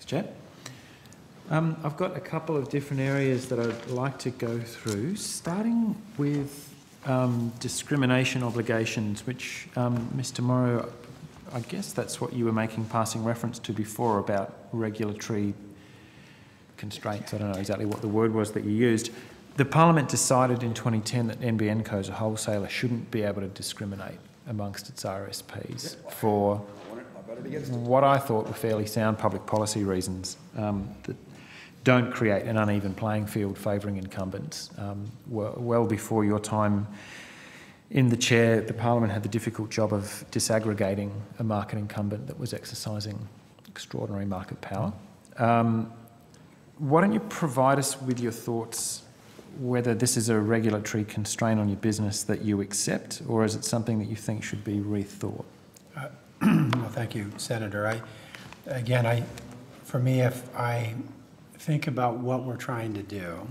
Thanks, Chair. I've got a couple of different areas that I'd like to go through, starting with discrimination obligations, which, Mr. Morrow, I guess that's what you were making passing reference to before about regulatory constraints. I don't know exactly what the word was that you used. The Parliament decided in 2010 that NBN Co as a wholesaler shouldn't be able to discriminate amongst its RSPs for what I thought were fairly sound public policy reasons that don't create an uneven playing field favouring incumbents. Well before your time in the chair, the Parliament had the difficult job of disaggregating a market incumbent that was exercising extraordinary market power. Why don't you provide us with your thoughts whether this is a regulatory constraint on your business that you accept, or is it something that you think should be rethought? Well, thank you, Senator. For me, if I think about what we're trying to do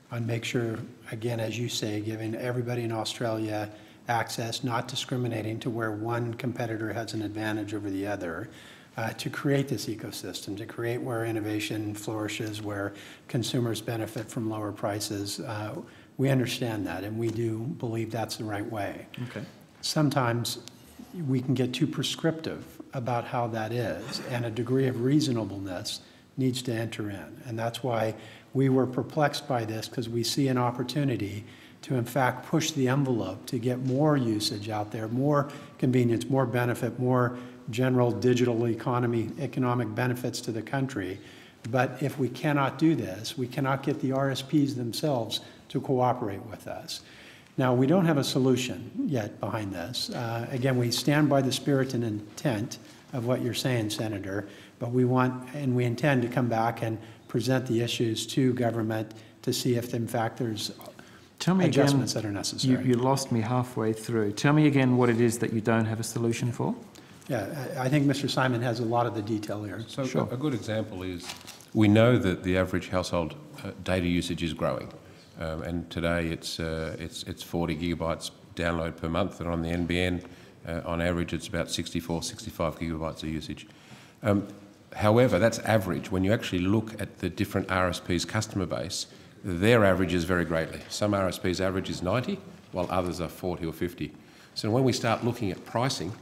and make sure, again, as you say, giving everybody in Australia access, not discriminating to where one competitor has an advantage over the other, to create this ecosystem, to create where innovation flourishes, where consumers benefit from lower prices. We understand that, and we do believe that's the right way. Okay. Sometimes we can get too prescriptive about how that is, and a degree of reasonableness needs to enter in. And that's why we were perplexed by this, because we see an opportunity to, in fact, push the envelope to get more usage out there, more convenience, more benefit, more general digital economic benefits to the country. But if we cannot do this, we cannot get the RSPs themselves to cooperate with us. Now, we don't have a solution yet behind this. Again, we stand by the spirit and intent of what you're saying, Senator, but we want and we intend to come back and present the issues to government to see if, in fact, there's adjustments that are necessary. You lost me halfway through. Tell me again what it is that you don't have a solution for. Yeah, I think Mr. Simon has a lot of the detail here. So sure. A good example is we know that the average household data usage is growing. And today it's 40 gigabytes download per month, and on the NBN, on average, it's about 64, 65 gigabytes of usage. However, that's average. When you actually look at the different RSPs' customer base, their averages vary greatly. Some RSPs' average is 90, while others are 40 or 50. So when we start looking at pricing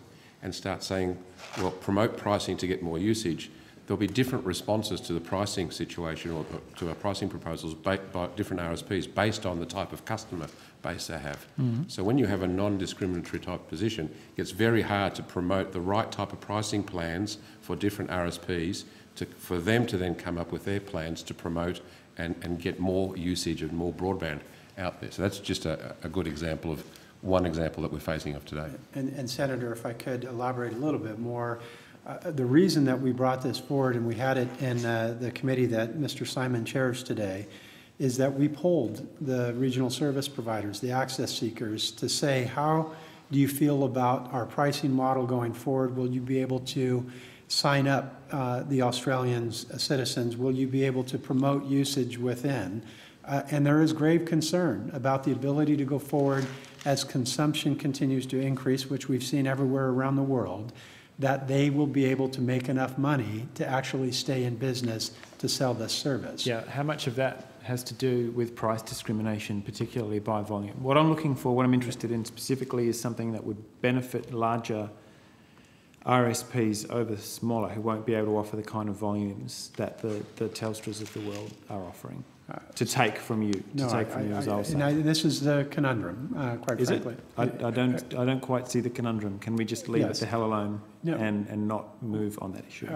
and start saying, well, promote pricing to get more usage, there'll be different responses to the pricing situation or to our pricing proposals by different RSPs based on the type of customer base they have. Mm-hmm. So when you have a non-discriminatory type position, it gets very hard to promote the right type of pricing plans for different RSPs for them to then come up with their plans to promote and get more usage and more broadband out there. So that's just a good example of one example that we're facing off today. And Senator, if I could elaborate a little bit more, the reason that we brought this forward, and we had it in the committee that Mr. Simon chairs today, is that we polled the regional service providers, the access seekers, to say, how do you feel about our pricing model going forward? Will you be able to sign up the Australian citizens? Will you be able to promote usage within? And there is grave concern about the ability to go forward as consumption continues to increase, which we've seen everywhere around the world, that they will be able to make enough money to actually stay in business to sell this service. Yeah, how much of that has to do with price discrimination, particularly by volume? What I'm looking for, what I'm interested in specifically, is something that would benefit larger RSPs over smaller, who won't be able to offer the kind of volumes that the Telstras of the world are offering. To take from you, as I was saying. This is the conundrum, quite frankly. I don't quite see the conundrum. Can we just leave it the hell alone and not move on that issue?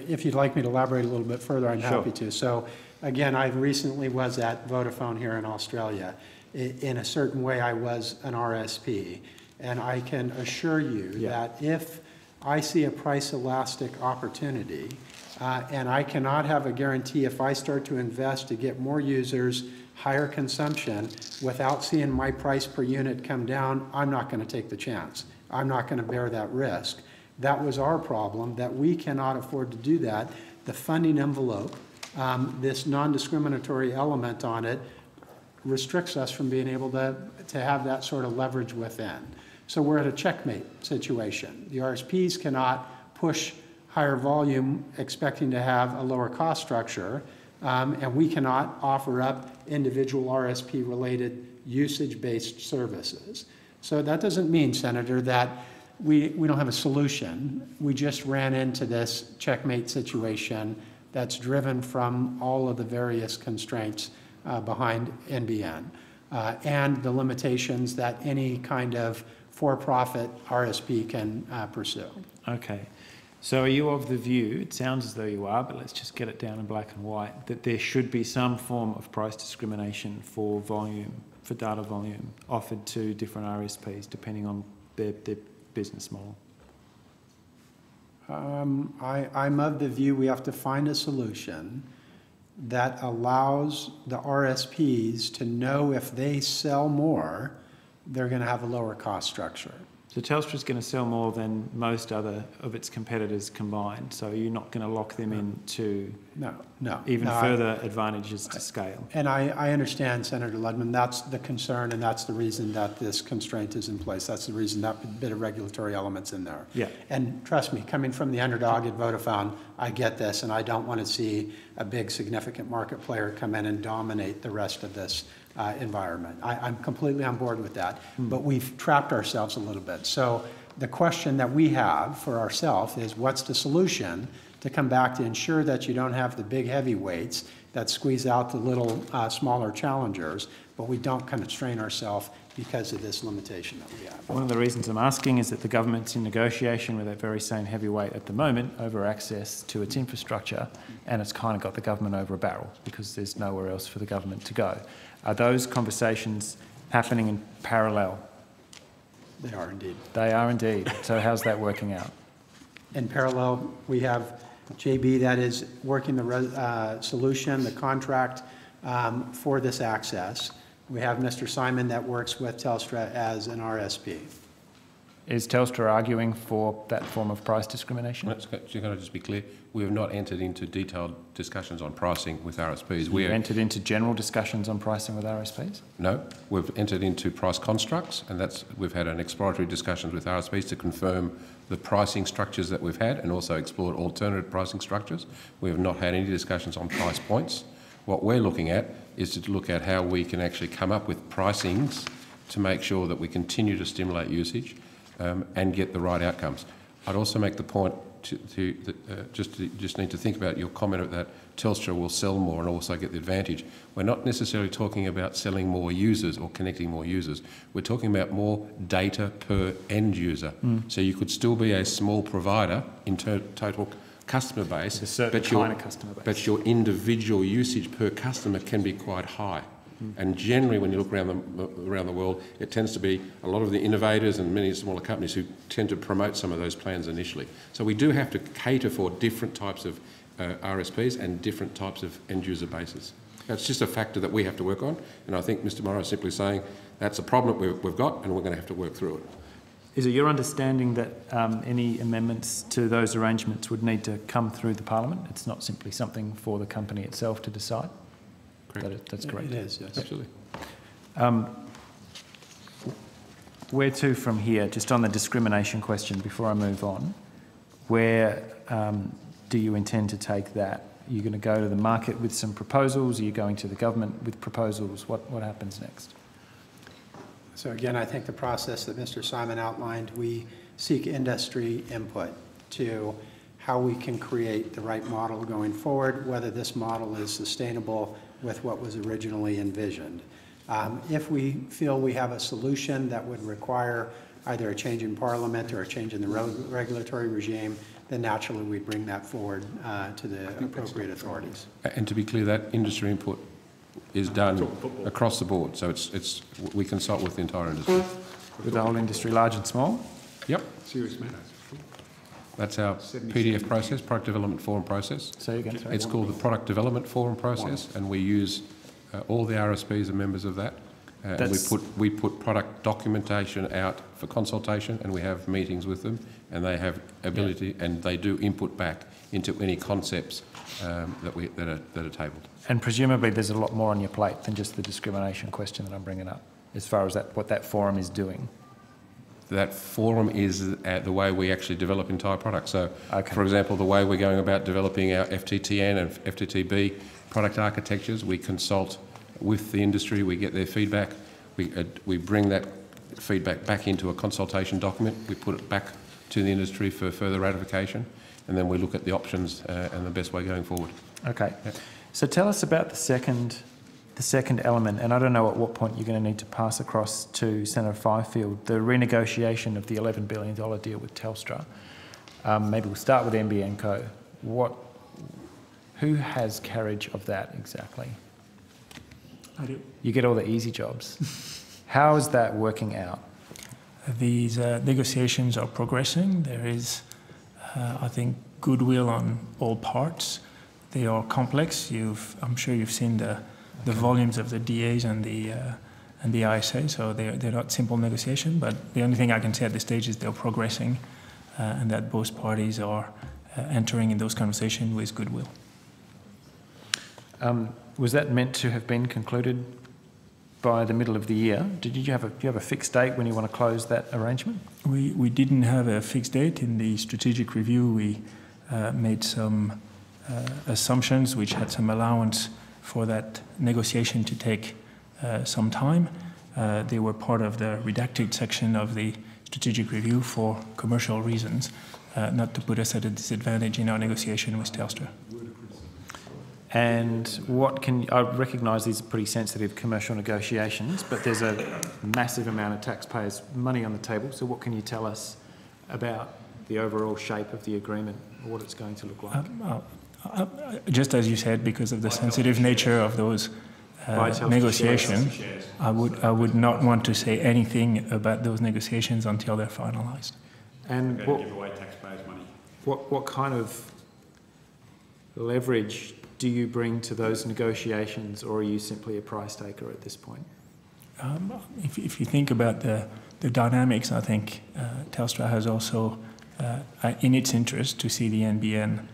If you'd like me to elaborate a little bit further, I'm happy to. So, again, I recently was at Vodafone here in Australia. In a certain way, I was an RSP, and I can assure you that if I see a price elastic opportunity, and I cannot have a guarantee if I start to invest to get more users, higher consumption, without seeing my price per unit come down, I'm not going to take the chance. I'm not going to bear that risk. That was our problem, that we cannot afford to do that. The funding envelope, this non-discriminatory element on it, restricts us from being able to have that sort of leverage within. So we're at a checkmate situation. The RSPs cannot push higher volume expecting to have a lower cost structure, and we cannot offer up individual RSP-related usage-based services. So that doesn't mean, Senator, that we don't have a solution. We just ran into this checkmate situation that's driven from all of the various constraints behind NBN and the limitations that any kind of for-profit RSP can pursue. Okay. So are you of the view, it sounds as though you are, but let's just get it down in black and white, that there should be some form of price discrimination for volume, for data volume, offered to different RSPs depending on their business model? I'm of the view we have to find a solution that allows the RSPs to know if they sell more, they're going to have a lower cost structure. So Telstra's going to sell more than most other of its competitors combined, so you're not going to lock them into even further advantages to scale. And I understand, Senator Ludman, that's the concern, and that's the reason that this constraint is in place. That's the reason that bit of regulatory element's in there. Yeah. And trust me, coming from the underdog at Vodafone, I get this, and I don't want to see a big significant market player come in and dominate the rest of this environment. I'm completely on board with that, but we've trapped ourselves a little bit. So the question that we have for ourselves is, what's the solution to come back to ensure that you don't have the big heavyweights that squeeze out the little smaller challengers, but we don't constrain ourselves because of this limitation that we have. One of the reasons I'm asking is that the government's in negotiation with that very same heavyweight at the moment over access to its infrastructure, and it's kind of got the government over a barrel because there's nowhere else for the government to go. Are those conversations happening in parallel? They are indeed. They are indeed. So how's that working out? In parallel, we have JB that is working the solution, the contract for this access. We have Mr. Simon that works with Telstra as an RSP. Is Telstra arguing for that form of price discrimination? Can I just be clear? We have not entered into detailed discussions on pricing with RSPs. We've entered into general discussions on pricing with RSPs? No, we've entered into price constructs, and we've had an exploratory discussions with RSPs to confirm the pricing structures that we've had and also explored alternative pricing structures. We have not had any discussions on price points. What we're looking at is to look at how we can actually come up with pricings to make sure that we continue to stimulate usage and get the right outcomes. I'd also make the point just need to think about your comment that Telstra will sell more and also get the advantage. We're not necessarily talking about selling more users or connecting more users. We're talking about more data per end user. So you could still be a small provider in total customer base, but your individual usage per customer can be quite high. And generally, when you look around the world, it tends to be a lot of the innovators and many smaller companies who tend to promote some of those plans initially. So we do have to cater for different types of RSPs and different types of end-user bases. That's just a factor that we have to work on, and I think Mr. Morrow is simply saying that's a problem we've got and we're going to have to work through it. Is it your understanding that any amendments to those arrangements would need to come through the Parliament? It's not simply something for the company itself to decide? That's correct. It is, yes. Absolutely. Where to from here? Just on the discrimination question before I move on, where do you intend to take that? Are you going to go to the market with some proposals? Are you going to the government with proposals? What happens next? So again, I think the process that Mr. Simon outlined, we seek industry input to how we can create the right model going forward, whether this model is sustainable with what was originally envisioned. If we feel we have a solution that would require either a change in Parliament or a change in the regulatory regime, then naturally we bring that forward to the appropriate authorities. And to be clear, that industry input is done across the board, so we consult with the entire industry. With the whole industry, large and small? Yep. Serious matters. That's our PDF process, Product Development Forum process. So again, sorry. It's called the Product Development Forum process, and we use all the RSPs are members of that. And we put product documentation out for consultation, and we have meetings with them, and they have ability and they do input back into any concepts that are tabled. And presumably there's a lot more on your plate than just the discrimination question that I'm bringing up, as far as what that forum is doing. that forum is the way we actually develop entire products. So, Okay. for example, the way we're going about developing our FTTN and FTTB product architectures, we consult with the industry, we get their feedback, we bring that feedback back into a consultation document, we put it back to the industry for further ratification, and then we look at the options and the best way going forward. Okay. Yep. So tell us about the second element, and I don't know at what point you're going to need to pass across to Senator Fifield, the renegotiation of the $11 billion deal with Telstra. Maybe we'll start with NBN Co. Who has carriage of that exactly? I do. You get all the easy jobs. How is that working out? These negotiations are progressing. There is, I think, goodwill on all parts. They are complex. I'm sure you've seen the volumes of the DAs and the ISA, so they're not simple negotiation. But the only thing I can say at this stage is they're progressing, and that both parties are entering in those conversations with goodwill. Was that meant to have been concluded by the middle of the year? Do you have a fixed date when you want to close that arrangement? We didn't have a fixed date. In the strategic review, we made some assumptions which had some allowance for that negotiation to take some time. They were part of the redacted section of the strategic review for commercial reasons, not to put us at a disadvantage in our negotiation with Telstra. And I recognise these are pretty sensitive commercial negotiations, but there's a massive amount of taxpayers' money on the table. So what can you tell us about the overall shape of the agreement, or what it's going to look like? Just as you said, because of the sensitive nature of those negotiations, I would not want to say anything about those negotiations until they're finalised. And give away taxpayers' money. What kind of leverage do you bring to those negotiations, or are you simply a price taker at this point? If you think about the dynamics, I think Telstra has also in its interest to see the NBN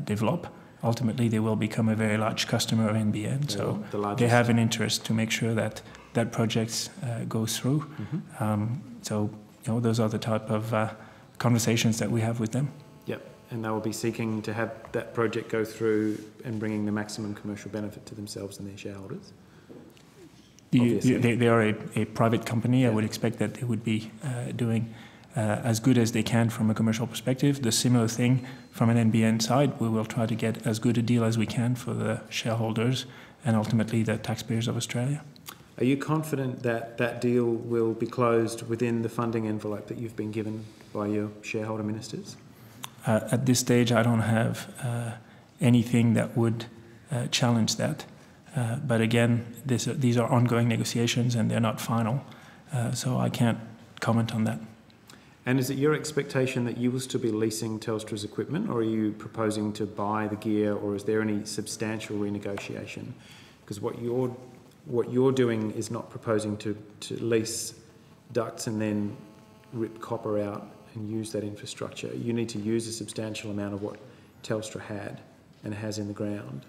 develop. Ultimately, they will become a very large customer of NBN, so they have an interest to make sure that that project goes through. Mm-hmm. So, those are the type of conversations that we have with them. Yep, and they will be seeking to have that project go through and bringing the maximum commercial benefit to themselves and their shareholders. They are a private company. Yeah. I would expect that they would be doing as good as they can from a commercial perspective. The similar thing from an NBN side, we will try to get as good a deal as we can for the shareholders and ultimately the taxpayers of Australia. Are you confident that that deal will be closed within the funding envelope that you've been given by your shareholder ministers? At this stage, I don't have anything that would challenge that. But again, these are ongoing negotiations and they're not final, so I can't comment on that. And is it your expectation that you will still be leasing Telstra's equipment, or are you proposing to buy the gear, or is there any substantial renegotiation? Because what you're doing is not proposing to lease ducts and then rip copper out and use that infrastructure. You need to use a substantial amount of what Telstra had and has in the ground.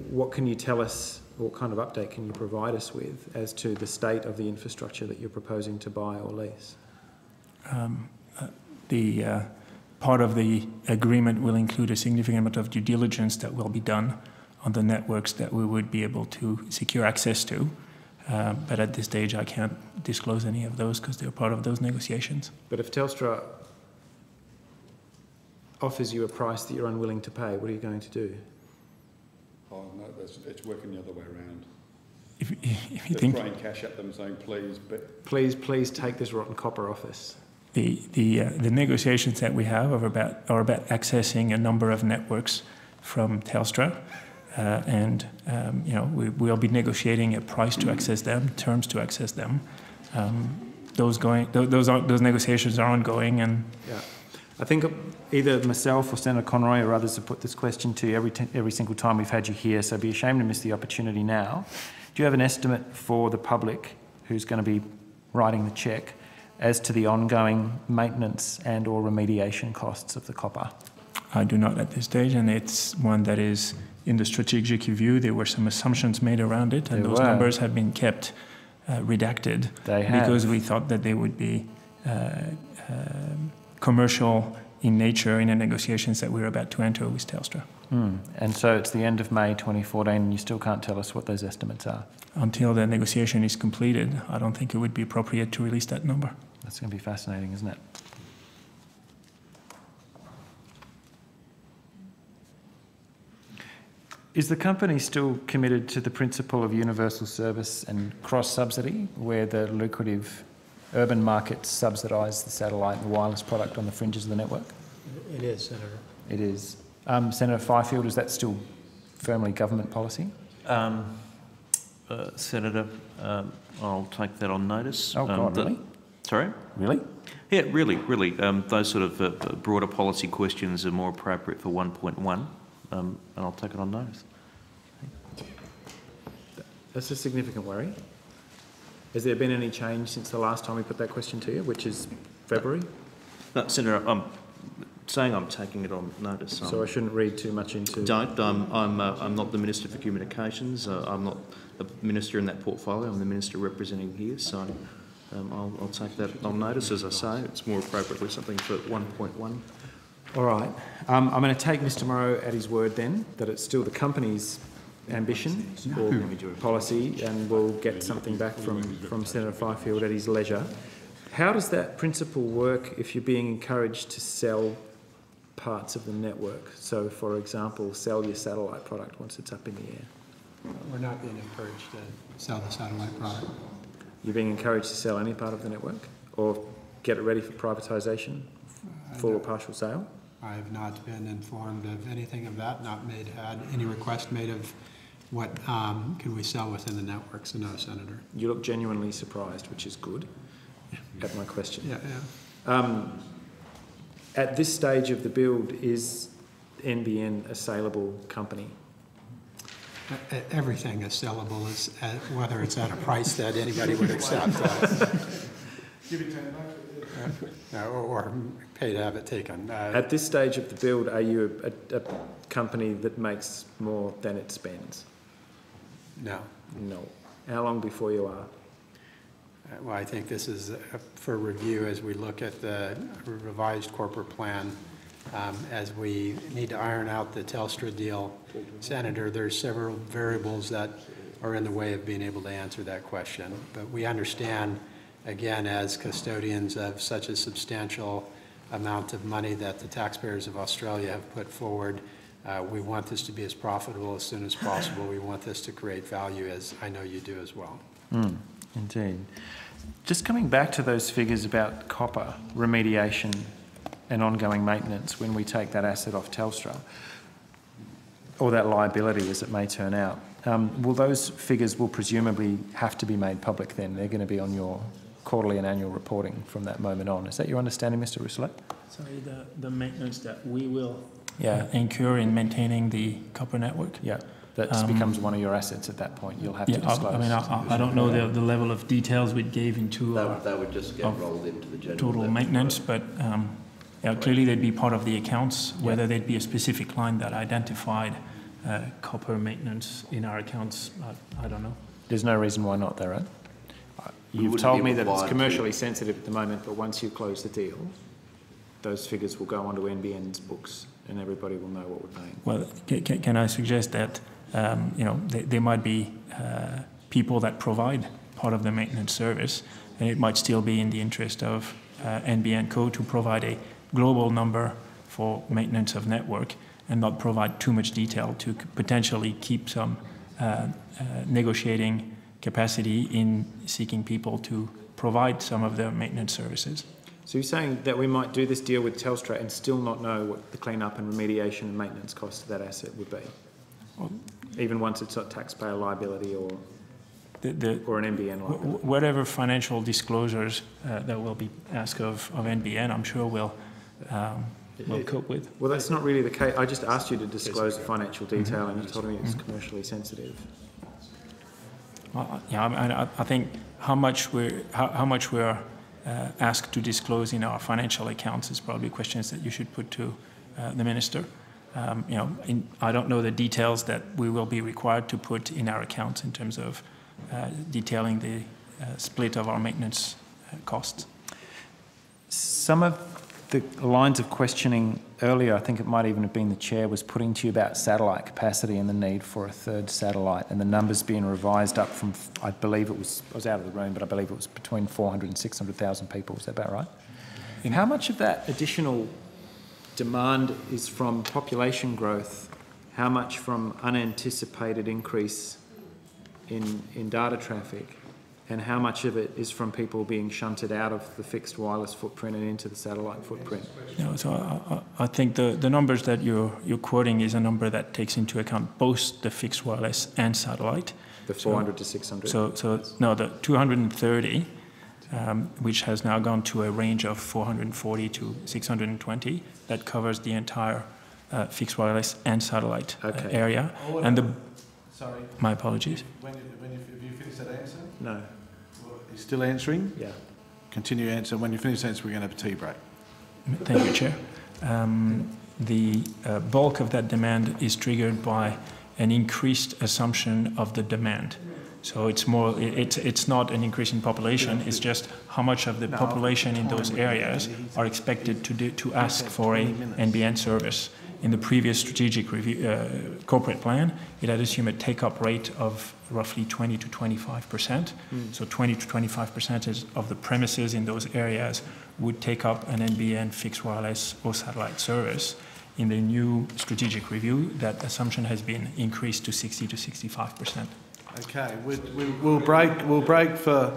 What can you tell us, what kind of update can you provide us with as to the state of the infrastructure that you're proposing to buy or lease? The part of the agreement will include a significant amount of due diligence that will be done on the networks that we would be able to secure access to. But at this stage, I can't disclose any of those because they're part of those negotiations. But if Telstra offers you a price that you're unwilling to pay, what are you going to do? Oh, no, it's working the other way around. If you think throwing cash at them saying, please, but... Please take this rotten copper off us. The negotiations that we have are about accessing a number of networks from Telstra. We'll be negotiating a price to access them, terms to access them. Those negotiations are ongoing, and yeah, I think either myself or Senator Conroy or others have put this question to you every single time we've had you here. So be ashamed to miss the opportunity now. Do you have an estimate for the public who's going to be writing the cheque as to the ongoing maintenance and/or remediation costs of the copper? I do not at this stage, and it's one that is in the strategic review. There were some assumptions made around it, and those numbers have been kept redacted They have. because we thought that they would be commercial in nature in the negotiations that we're about to enter with Telstra. And so it's the end of May 2014 and you still can't tell us what those estimates are? Until the negotiation is completed, I don't think it would be appropriate to release that number. That's going to be fascinating, isn't it? Is the company still committed to the principle of universal service and cross-subsidy, where the lucrative urban markets subsidise the satellite and the wireless product on the fringes of the network? It is, Senator. It is. Senator Fifield, is that still firmly government policy? Senator, I'll take that on notice. Oh, God, really? Sorry? Really? Yeah, really. Those sort of broader policy questions are more appropriate for 1.1, and I'll take it on notice. That's a significant worry. Has there been any change since the last time we put that question to you, which is February? No, Senator, I'm saying I'm taking it on notice. So I shouldn't read too much into... Don't. I'm not the Minister for Communications. I'm not the Minister in that portfolio. I'm the Minister representing here, so I'll take that on notice. As I say, it's more appropriately something for 1.1. All right. I'm going to take Mr Morrow at his word then, that it's still the company's ambition or policy, and we'll get something back from Senator Fifield at his leisure. How does that principle work if you're being encouraged to sell parts of the network? So, for example, sell your satellite product once it's up in the air. We're not being encouraged to sell the satellite product. You're being encouraged to sell any part of the network or get it ready for privatisation, full or partial sale? I have not been informed of anything of that, had any request made of what can we sell within the network, so no, Senator. You look genuinely surprised, which is good, at my question. Yeah. At this stage of the build, is NBN a saleable company? Everything is sellable, whether it's at a price that anybody would accept. Or pay to have it taken. At this stage of the build, are you a company that makes more than it spends? No. No. How long before you are? Well, I think this is for review as we look at the revised corporate plan, as we need to iron out the Telstra deal. Senator, there's several variables that are in the way of being able to answer that question. But we understand, again, as custodians of such a substantial amount of money that the taxpayers of Australia have put forward, we want this to be as profitable as soon as possible. We want this to create value, as I know you do as well. Indeed. Just coming back to those figures about copper remediation and ongoing maintenance when we take that asset off Telstra, or that liability as it may turn out, will those figures will presumably have to be made public then? They're going to be on your quarterly and annual reporting from that moment on. Is that your understanding, Mr Rousselet? Sorry, the maintenance that we will incur in maintaining the copper network? Yeah, that becomes one of your assets at that point. You'll have to disclose. I don't know the level of details we gave into that would just get rolled into the general total maintenance, but clearly they'd be part of the accounts. Whether there'd be a specific line that identified copper maintenance in our accounts, I don't know. There's no reason why not, though, right? You've told me that it's commercially sensitive at the moment, but once you close the deal, those figures will go onto NBN's books and everybody will know what we're paying. Well, can I suggest that there might be people that provide part of the maintenance service, and it might still be in the interest of NBN Co to provide a global number for maintenance of network and not provide too much detail to potentially keep some negotiating capacity in seeking people to provide some of the maintenance services. So you're saying that we might do this deal with Telstra and still not know what the clean-up and remediation and maintenance cost of that asset would be? Even once it's a taxpayer liability or an NBN liability? Whatever financial disclosures that will be asked of NBN, I'm sure we'll cope with. Well, that's not really the case. I just asked you to disclose the financial detail and you told me it's commercially sensitive. I think how much we're asked to disclose in our financial accounts is probably questions that you should put to the minister. I don't know the details that we will be required to put in our accounts in terms of detailing split of our maintenance costs. Some of the lines of questioning earlier, I think it might even have been the chair, was putting to you about satellite capacity and the need for a third satellite, and the numbers being revised up from, I believe it was, I was out of the room, but I believe it was between 400 and 600,000 people. Is that about right? And how much of that additional demand is from population growth? How much from unanticipated increase in data traffic? And how much of it is from people being shunted out of the fixed wireless footprint and into the satellite footprint? No, so I think the numbers that you're quoting is a number that takes into account both the fixed wireless and satellite. The 400 to 600? So no, the 230, which has now gone to a range of 440 to 620, that covers the entire fixed wireless and satellite area. And the... Sorry. My apologies. Have you finished that answer? No. You're still answering? Yeah. Continue answer. When you finish answering, we're going to have a tea break. Thank you, Chair. The bulk of that demand is triggered by an increased assumption of the demand. So it's more, it's not an increase in population, it's just how much of the population in those areas are expected to ask for a NBN service. In the previous strategic review, corporate plan, it had assumed a take-up rate of roughly 20 to 25%. So 20 to 25% of the premises in those areas would take up an NBN fixed wireless or satellite service. In the new strategic review, that assumption has been increased to 60 to 65%. Okay, we'll break for